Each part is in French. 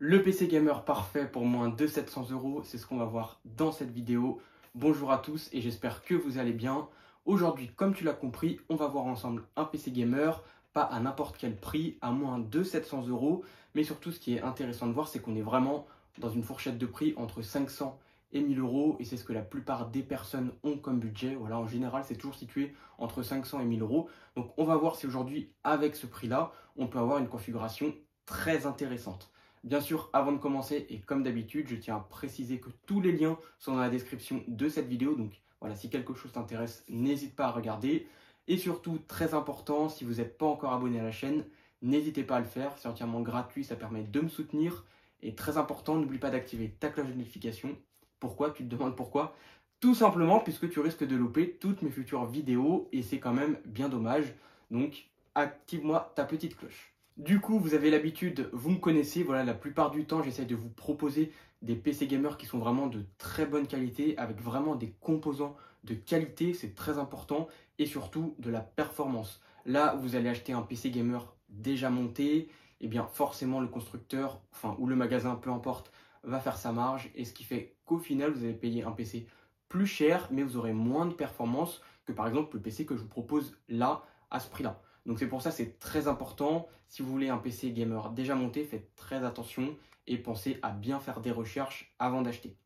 Le PC gamer parfait pour moins de 700 euros, c'est ce qu'on va voir dans cette vidéo. Bonjour à tous et j'espère que vous allez bien. Aujourd'hui, comme tu l'as compris, on va voir ensemble un PC gamer, pas à n'importe quel prix, à moins de 700 euros. Mais surtout, ce qui est intéressant de voir, c'est qu'on est vraiment dans une fourchette de prix entre 500 et 1000 euros. Et c'est ce que la plupart des personnes ont comme budget. Voilà, en général, c'est toujours situé entre 500 et 1000 euros. Donc, on va voir si aujourd'hui, avec ce prix-là, on peut avoir une configuration très intéressante. Bien sûr, avant de commencer, et comme d'habitude, je tiens à préciser que tous les liens sont dans la description de cette vidéo. Donc voilà, si quelque chose t'intéresse, n'hésite pas à regarder. Et surtout, très important, si vous n'êtes pas encore abonné à la chaîne, n'hésitez pas à le faire. C'est entièrement gratuit, ça permet de me soutenir. Et très important, n'oublie pas d'activer ta cloche de notification. Pourquoi? Tu te demandes pourquoi? Tout simplement puisque tu risques de louper toutes mes futures vidéos et c'est quand même bien dommage. Donc, active-moi ta petite cloche. Du coup, vous avez l'habitude, vous me connaissez, voilà, la plupart du temps, j'essaie de vous proposer des PC gamers qui sont vraiment de très bonne qualité, avec vraiment des composants de qualité, c'est très important, et surtout de la performance. Là, vous allez acheter un PC gamer déjà monté, et bien forcément le constructeur, enfin ou le magasin, peu importe, va faire sa marge, et ce qui fait qu'au final, vous allez payer un PC plus cher, mais vous aurez moins de performance que par exemple le PC que je vous propose là, à ce prix-là. Donc c'est pour ça que c'est très important. Si vous voulez un PC gamer déjà monté, faites très attention et pensez à bien faire des recherches avant d'acheter.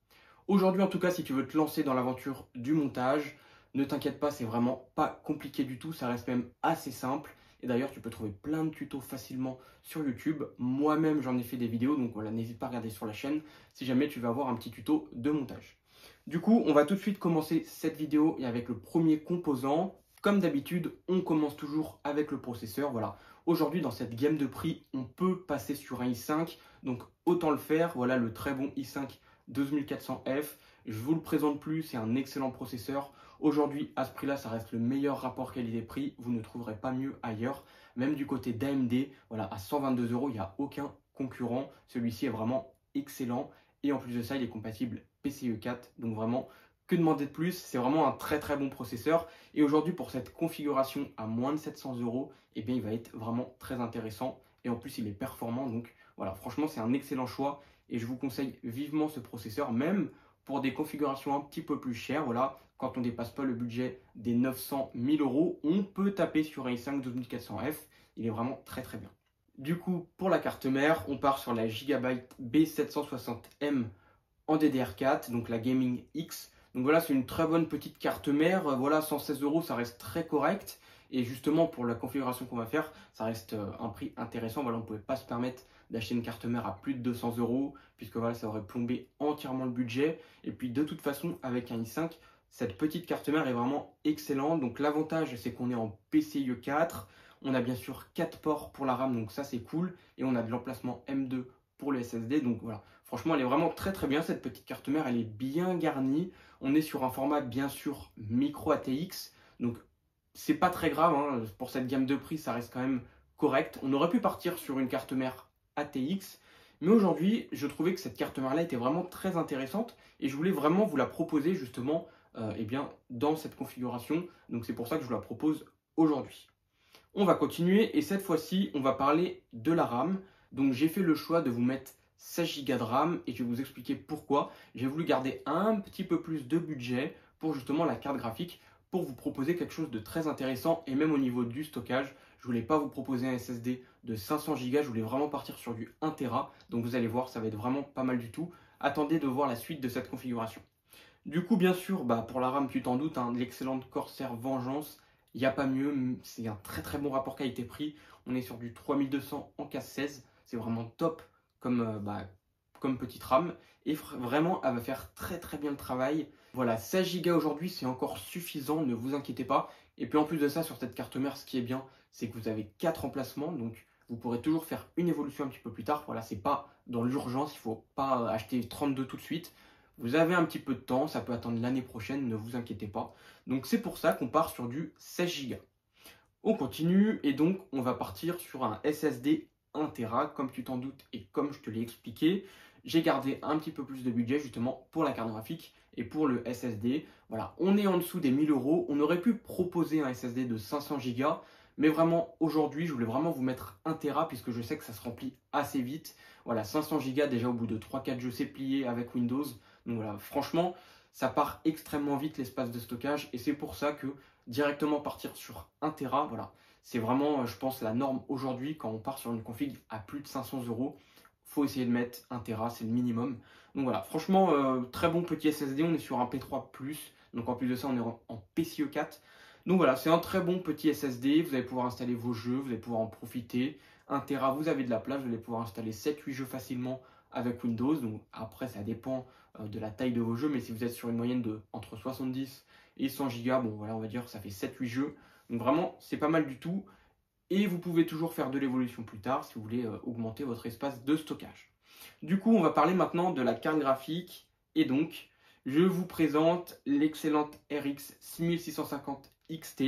Aujourd'hui en tout cas, si tu veux te lancer dans l'aventure du montage, ne t'inquiète pas, c'est vraiment pas compliqué du tout, ça reste même assez simple. Et d'ailleurs, tu peux trouver plein de tutos facilement sur YouTube. Moi-même, j'en ai fait des vidéos, donc voilà, n'hésite pas à regarder sur la chaîne si jamais tu veux avoir un petit tuto de montage. Du coup, on va tout de suite commencer cette vidéo et avec le premier composant. Comme d'habitude, on commence toujours avec le processeur. Voilà. Aujourd'hui, dans cette gamme de prix, on peut passer sur un i5. Donc, autant le faire. Voilà le très bon i5 12400F. Je vous le présente plus, c'est un excellent processeur. Aujourd'hui, à ce prix-là, ça reste le meilleur rapport qualité-prix. Vous ne trouverez pas mieux ailleurs. Même du côté d'AMD, voilà, à 122 euros, il n'y a aucun concurrent. Celui-ci est vraiment excellent. Et en plus de ça, il est compatible PCIe 4. Donc vraiment, que demander de plus? C'est vraiment un très très bon processeur. Et aujourd'hui, pour cette configuration à moins de 700 euros, eh bien, il va être vraiment très intéressant. Et en plus, il est performant. Donc voilà, franchement, c'est un excellent choix. Et je vous conseille vivement ce processeur, même pour des configurations un petit peu plus chères. Voilà, quand on ne dépasse pas le budget des 900 000 euros, on peut taper sur un i5 12400F. Il est vraiment très très bien. Du coup, pour la carte mère, on part sur la Gigabyte B760M en DDR4, donc la Gaming X. Donc voilà, c'est une très bonne petite carte mère. Voilà, 116 euros, ça reste très correct. Et justement, pour la configuration qu'on va faire, ça reste un prix intéressant. Voilà, on ne pouvait pas se permettre d'acheter une carte mère à plus de 200 euros, puisque voilà, ça aurait plombé entièrement le budget. Et puis de toute façon, avec un i5, cette petite carte mère est vraiment excellente. Donc l'avantage, c'est qu'on est en PCIe 4. On a bien sûr 4 ports pour la RAM, donc ça c'est cool. Et on a de l'emplacement M2 pour le SSD. Donc voilà, franchement, elle est vraiment très très bien cette petite carte mère. Elle est bien garnie. On est sur un format bien sûr micro ATX. Donc c'est pas très grave, hein. Pour cette gamme de prix, ça reste quand même correct. On aurait pu partir sur une carte mère ATX. Mais aujourd'hui, je trouvais que cette carte mère-là était vraiment très intéressante. Et je voulais vraiment vous la proposer justement eh bien, dans cette configuration. Donc c'est pour ça que je vous la propose aujourd'hui. On va continuer et cette fois-ci, on va parler de la RAM. Donc j'ai fait le choix de vous mettre 16 Go de RAM et je vais vous expliquer pourquoi. J'ai voulu garder un petit peu plus de budget pour justement la carte graphique pour vous proposer quelque chose de très intéressant et même au niveau du stockage. Je ne voulais pas vous proposer un SSD de 500 Go, je voulais vraiment partir sur du 1 Tera. Donc vous allez voir, ça va être vraiment pas mal du tout. Attendez de voir la suite de cette configuration. Du coup, bien sûr, pour la RAM, tu t'en doutes, hein, l'excellente Corsair Vengeance, il n'y a pas mieux, c'est un très très bon rapport qualité-prix. On est sur du 3200 en casse 16, c'est vraiment top comme petite RAM. Et vraiment, elle va faire très très bien le travail. Voilà, 16 Go aujourd'hui, c'est encore suffisant, ne vous inquiétez pas. Et puis en plus de ça, sur cette carte mère, ce qui est bien, c'est que vous avez 4 emplacements, donc vous pourrez toujours faire une évolution un petit peu plus tard. Voilà, c'est pas dans l'urgence, il ne faut pas acheter 32 tout de suite. Vous avez un petit peu de temps, ça peut attendre l'année prochaine, ne vous inquiétez pas. Donc c'est pour ça qu'on part sur du 16 Go. On continue et donc on va partir sur un SSD 1 Tera, comme tu t'en doutes et comme je te l'ai expliqué. J'ai gardé un petit peu plus de budget justement pour la carte graphique et pour le SSD. Voilà, on est en dessous des 1000 euros. On aurait pu proposer un SSD de 500 Go, mais vraiment aujourd'hui, je voulais vraiment vous mettre 1 Tera puisque je sais que ça se remplit assez vite. Voilà, 500 Go déjà au bout de 3-4 jeux, c'est plié avec Windows. Donc voilà, franchement, ça part extrêmement vite l'espace de stockage et c'est pour ça que directement partir sur 1 Tera, voilà, c'est vraiment, je pense, la norme aujourd'hui quand on part sur une config à plus de 500 euros. Faut essayer de mettre 1 Tera, c'est le minimum. Donc voilà, franchement, très bon petit SSD. On est sur un P3+, donc en plus de ça, on est en PCIe 4. Donc voilà, c'est un très bon petit SSD. Vous allez pouvoir installer vos jeux, vous allez pouvoir en profiter. 1 Tera, vous avez de la place, vous allez pouvoir installer 7-8 jeux facilement avec Windows. Donc après, ça dépend de la taille de vos jeux, mais si vous êtes sur une moyenne de entre 70 et 100 Go, bon voilà, on va dire que ça fait 7-8 jeux. Donc vraiment, c'est pas mal du tout. Et vous pouvez toujours faire de l'évolution plus tard si vous voulez augmenter votre espace de stockage. Du coup, on va parler maintenant de la carte graphique. Et donc, je vous présente l'excellente RX 6650 XT.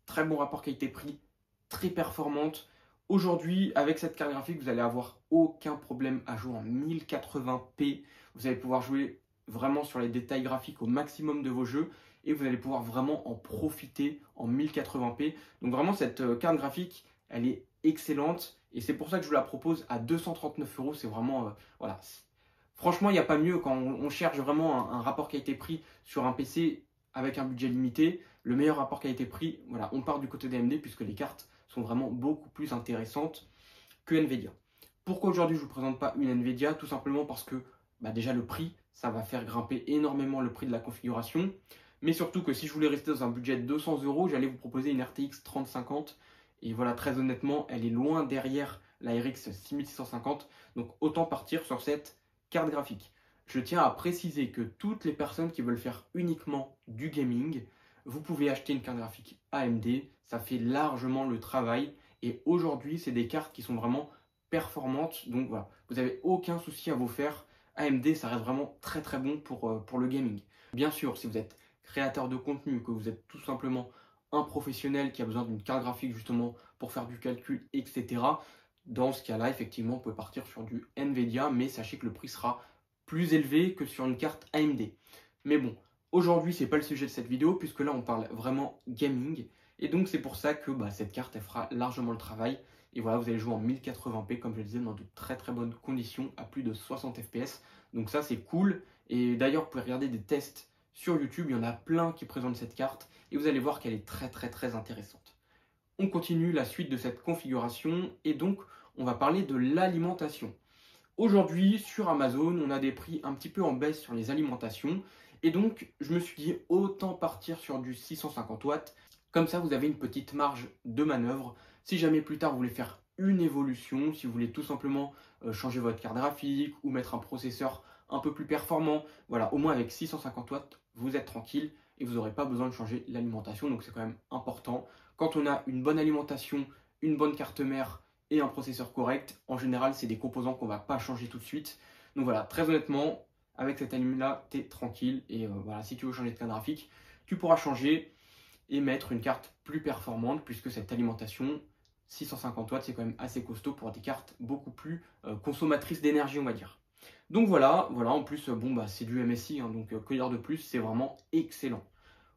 Très bon rapport qualité-prix, très performante. Aujourd'hui, avec cette carte graphique, vous allez avoir aucun problème à jouer en 1080p. Vous allez pouvoir jouer vraiment sur les détails graphiques au maximum de vos jeux et vous allez pouvoir vraiment en profiter en 1080p. Donc vraiment, cette carte graphique, elle est excellente et c'est pour ça que je vous la propose à 239 euros. C'est vraiment, voilà. Franchement, il n'y a pas mieux quand on cherche vraiment un rapport qualité-prix sur un PC avec un budget limité. Le meilleur rapport qualité-prix, voilà, on part du côté d'AMD puisque les cartes sont vraiment beaucoup plus intéressantes que Nvidia. Pourquoi aujourd'hui je ne vous présente pas une Nvidia? Tout simplement parce que déjà le prix, ça va faire grimper énormément le prix de la configuration. Mais surtout que si je voulais rester dans un budget de 200 euros, j'allais vous proposer une RTX 3050. Et voilà, très honnêtement, elle est loin derrière la RX 6650. Donc autant partir sur cette carte graphique. Je tiens à préciser que toutes les personnes qui veulent faire uniquement du gaming, vous pouvez acheter une carte graphique AMD. Ça fait largement le travail. Et aujourd'hui, c'est des cartes qui sont vraiment performantes. Donc voilà, vous n'avez aucun souci à vous faire. AMD, ça reste vraiment très très bon pour le gaming. Bien sûr, si vous êtes créateur de contenu, que vous êtes tout simplement un professionnel qui a besoin d'une carte graphique justement pour faire du calcul, etc. Dans ce cas-là, effectivement, on peut partir sur du Nvidia, mais sachez que le prix sera plus élevé que sur une carte AMD. Mais bon, aujourd'hui, ce n'est pas le sujet de cette vidéo, puisque là, on parle vraiment gaming. Et donc, c'est pour ça que cette carte, elle fera largement le travail. Et voilà, vous allez jouer en 1080p, comme je le disais, dans de très très bonnes conditions, à plus de 60 fps. Donc ça, c'est cool. Et d'ailleurs, vous pouvez regarder des tests sur YouTube. Il y en a plein qui présentent cette carte. Et vous allez voir qu'elle est très très très intéressante. On continue la suite de cette configuration. Et donc, on va parler de l'alimentation. Aujourd'hui, sur Amazon, on a des prix un petit peu en baisse sur les alimentations. Et donc, je me suis dit, autant partir sur du 650 watts. Comme ça, vous avez une petite marge de manœuvre. Si jamais plus tard, vous voulez faire une évolution, si vous voulez tout simplement changer votre carte graphique ou mettre un processeur un peu plus performant, voilà, au moins avec 650 watts, vous êtes tranquille et vous n'aurez pas besoin de changer l'alimentation. Donc, c'est quand même important. Quand on a une bonne alimentation, une bonne carte mère et un processeur correct, en général, c'est des composants qu'on ne va pas changer tout de suite. Donc voilà, très honnêtement, avec cette allume-là, tu es tranquille. Et voilà, si tu veux changer de carte graphique, tu pourras changer et mettre une carte plus performante puisque cette alimentation 650 watts c'est quand même assez costaud pour des cartes beaucoup plus consommatrices d'énergie, on va dire. Donc voilà, en plus c'est du MSI, hein, donc que dire de plus, c'est vraiment excellent.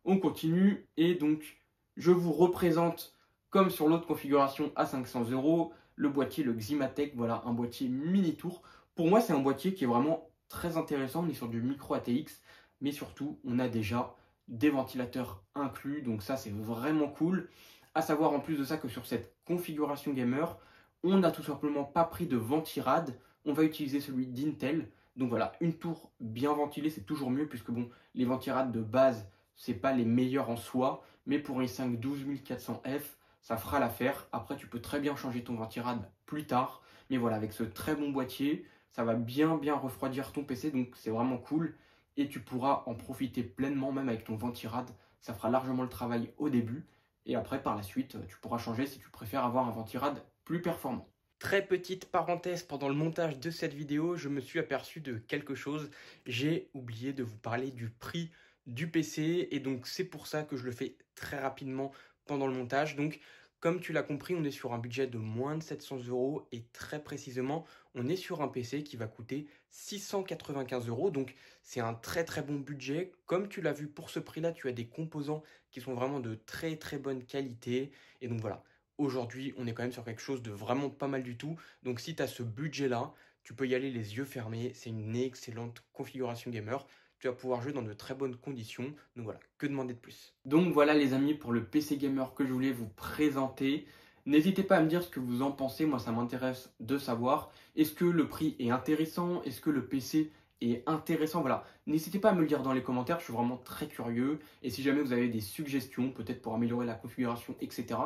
On continue et donc je vous représente comme sur l'autre configuration à 500 euros le boîtier, le Ximatec, voilà un boîtier mini tour. Pour moi c'est un boîtier qui est vraiment très intéressant, on est sur du micro ATX mais surtout on a déjà des ventilateurs inclus, donc ça c'est vraiment cool. À savoir en plus de ça que sur cette configuration gamer, on n'a tout simplement pas pris de ventirad, on va utiliser celui d'Intel. Donc voilà, une tour bien ventilée c'est toujours mieux puisque bon, les ventirades de base c'est pas les meilleurs en soi, mais pour un i5 12400F ça fera l'affaire. Après tu peux très bien changer ton ventirad plus tard, mais voilà, avec ce très bon boîtier, ça va bien refroidir ton PC, donc c'est vraiment cool. Et tu pourras en profiter pleinement même avec ton ventirad. Ça fera largement le travail au début. Et après, par la suite, tu pourras changer si tu préfères avoir un ventirad plus performant. Très petite parenthèse, pendant le montage de cette vidéo, je me suis aperçu de quelque chose. J'ai oublié de vous parler du prix du PC. Et donc, c'est pour ça que je le fais très rapidement pendant le montage. Donc, comme tu l'as compris, on est sur un budget de moins de 700 euros et très précisément, on est sur un PC qui va coûter 695 euros. Donc, c'est un très très bon budget. Comme tu l'as vu, pour ce prix-là, tu as des composants qui sont vraiment de très très bonne qualité. Et donc voilà, aujourd'hui, on est quand même sur quelque chose de vraiment pas mal du tout. Donc si tu as ce budget-là, tu peux y aller les yeux fermés. C'est une excellente configuration gamer. Tu vas pouvoir jouer dans de très bonnes conditions. Donc voilà, que demander de plus? Donc voilà les amis pour le PC gamer que je voulais vous présenter. N'hésitez pas à me dire ce que vous en pensez. Moi, ça m'intéresse de savoir. Est-ce que le prix est intéressant? Est-ce que le PC est intéressant? Voilà. N'hésitez pas à me le dire dans les commentaires. Je suis vraiment très curieux. Et si jamais vous avez des suggestions, peut-être pour améliorer la configuration, etc.,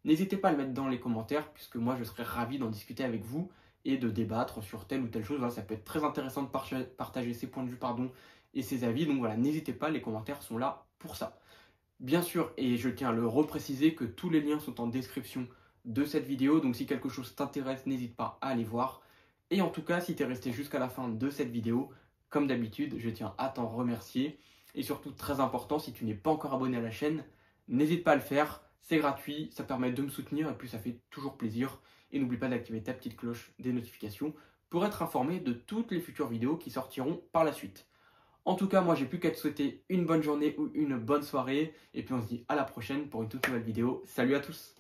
n'hésitez pas à le mettre dans les commentaires, puisque moi, je serais ravi d'en discuter avec vous et de débattre sur telle ou telle chose. Voilà, ça peut être très intéressant de partager ses points de vue, et ses avis. Donc voilà, n'hésitez pas, les commentaires sont là pour ça. Bien sûr, et je tiens à le repréciser, que tous les liens sont en description de cette vidéo. Donc si quelque chose t'intéresse, n'hésite pas à aller voir. Et en tout cas, si tu es resté jusqu'à la fin de cette vidéo, comme d'habitude, je tiens à t'en remercier. Et surtout, très important, si tu n'es pas encore abonné à la chaîne, n'hésite pas à le faire. C'est gratuit, ça permet de me soutenir et puis ça fait toujours plaisir. Et n'oublie pas d'activer ta petite cloche des notifications pour être informé de toutes les futures vidéos qui sortiront par la suite. En tout cas, moi, j'ai plus qu'à te souhaiter une bonne journée ou une bonne soirée. Et puis, on se dit à la prochaine pour une toute nouvelle vidéo. Salut à tous!